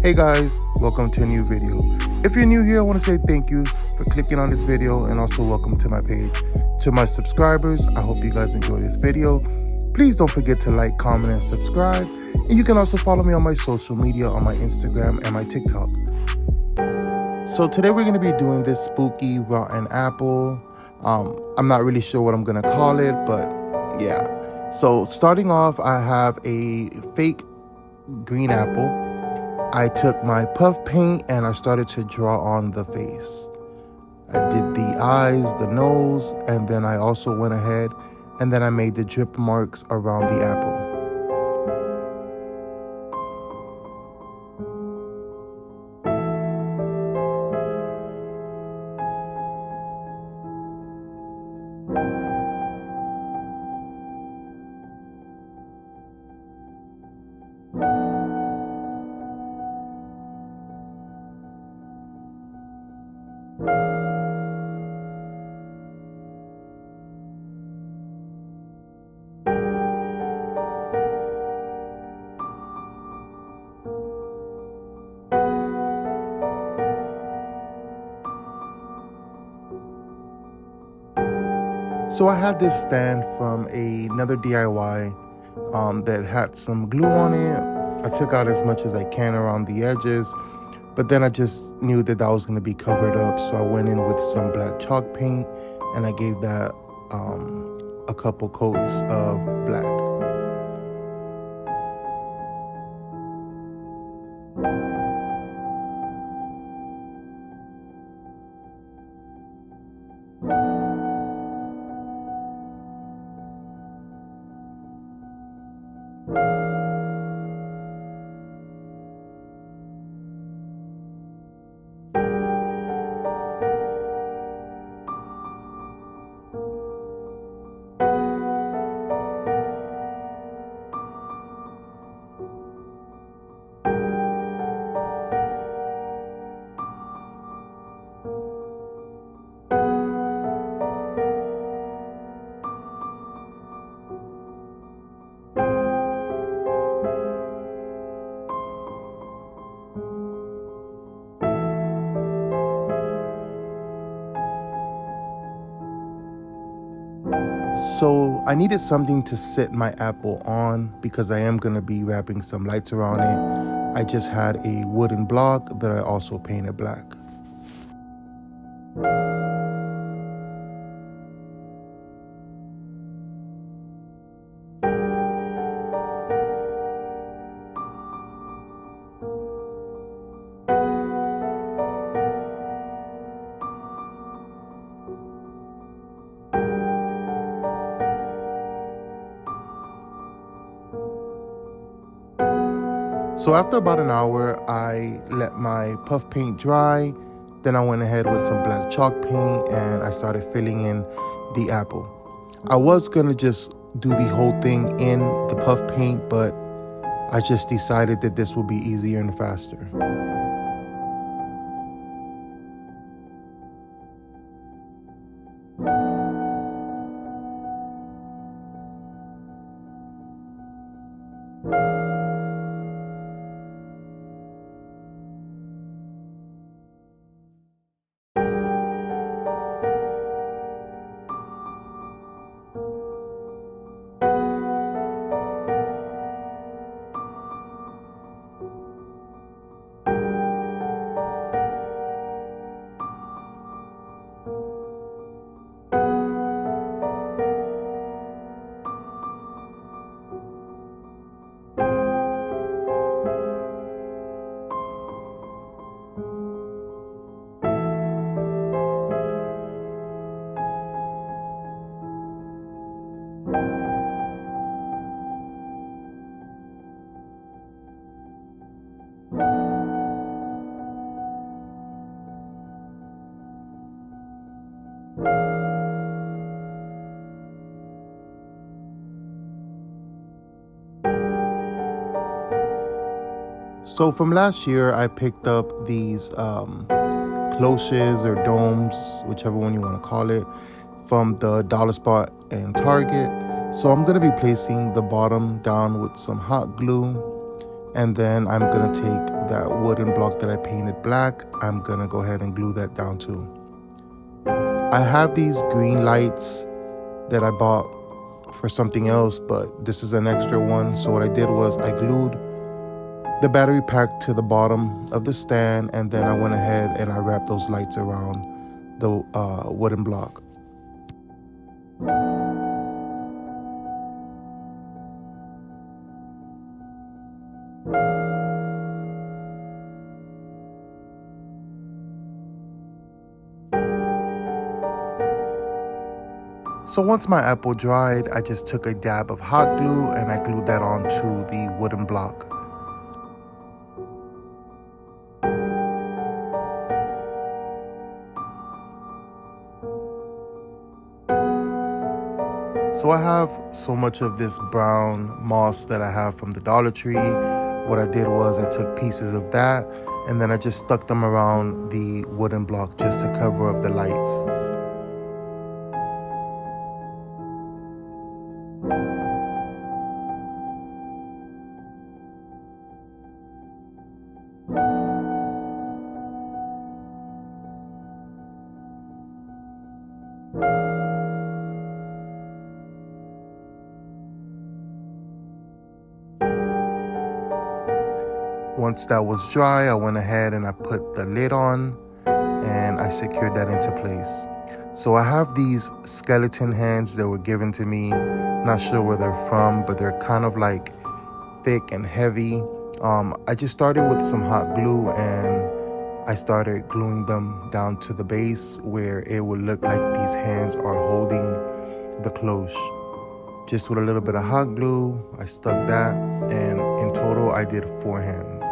Hey guys, welcome to a new video. If you're new here, I want to say thank you for clicking on this video and also welcome to my page. To my subscribers, I hope you guys enjoy this video. Please don't forget to like, comment, and subscribe. And you can also follow me on my social media on my Instagram and my TikTok. So today we're going to be doing this spooky rotten apple. I'm not really sure what I'm going to call it, but yeah. So starting off, I have a fake green apple. I took my puff paint and I started to draw on the face. I did the eyes, the nose, and then I also went ahead and then I made the drip marks around the apple. So I had this stand from another DIY that had some glue on it. I took out as much as I can around the edges, but then I just knew that was going to be covered up. So I went in with some black chalk paint and I gave that a couple coats of black. So I needed something to sit my apple on because I am going to be wrapping some lights around it. I just had a wooden block that I also painted black. So after about an hour, I let my puff paint dry. Then I went ahead with some black chalk paint and I started filling in the apple. I was going to just do the whole thing in the puff paint, but I just decided that this would be easier and faster. So from last year, I picked up these cloches or domes, whichever one you want to call it, from the Dollar Spot and Target. So I'm going to be placing the bottom down with some hot glue And then I'm gonna take that wooden block that I painted black. I'm gonna go ahead and glue that down too. I have these green lights that I bought for something else, but this is an extra one. So what I did was I glued the battery pack to the bottom of the stand, and then I went ahead and I wrapped those lights around the wooden block. So once my apple dried, I just took a dab of hot glue and I glued that onto the wooden block. So I have so much of this brown moss that I have from the Dollar Tree. What I did was I took pieces of that and then I just stuck them around the wooden block just to cover up the lights. Once that was dry, I went ahead and I put the lid on and I secured that into place. So I have these skeleton hands that were given to me. Not sure where they're from, but they're kind of like thick and heavy. I just started with some hot glue and I started gluing them down to the base where it would look like these hands are holding the cloche. Just with a little bit of hot glue, I stuck that, and in total I did 4 hands.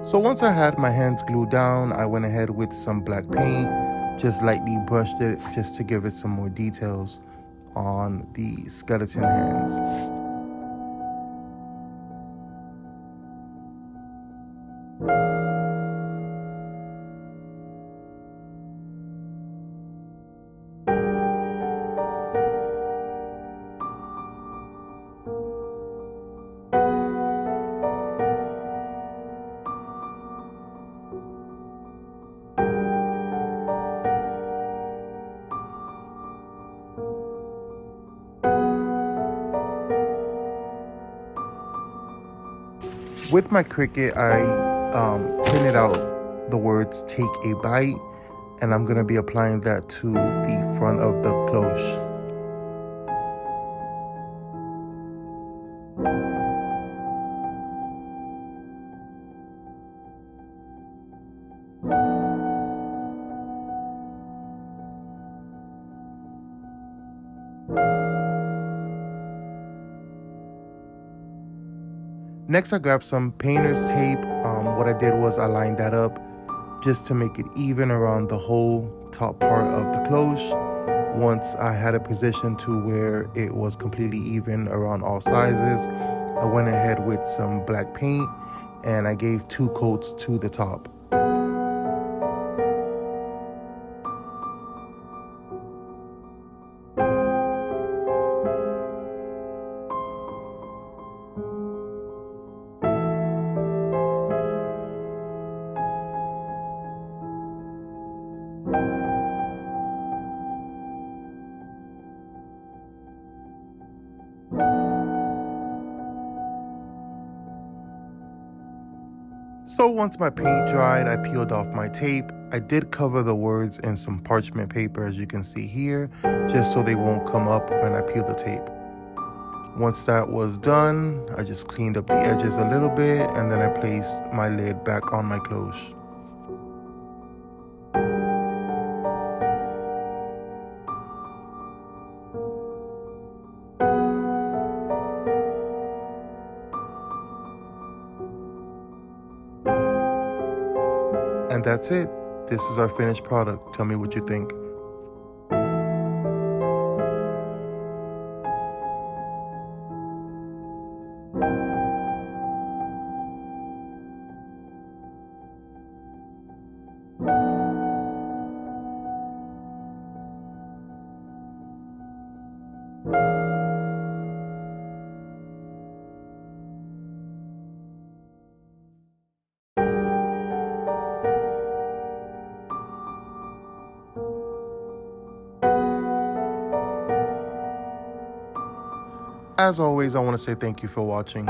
So once I had my hands glued down, I went ahead with some black paint, just lightly brushed it just to give it some more details on the skeleton hands. With my Cricut, I printed out the words "take a bite," and I'm gonna be applying that to the front of the cloche. Next, I grabbed some painter's tape. What I did was I lined that up just to make it even around the whole top part of the cloche. Once I had it positioned to where it was completely even around all sizes, I went ahead with some black paint and I gave 2 coats to the top. So once my paint dried, I peeled off my tape. I did cover the words in some parchment paper, as you can see here, just so they won't come up when I peel the tape. Once that was done, I just cleaned up the edges a little bit, and then I placed my lid back on my cloche. And that's it. This is our finished product. Tell me what you think. As always, I want to say thank you for watching.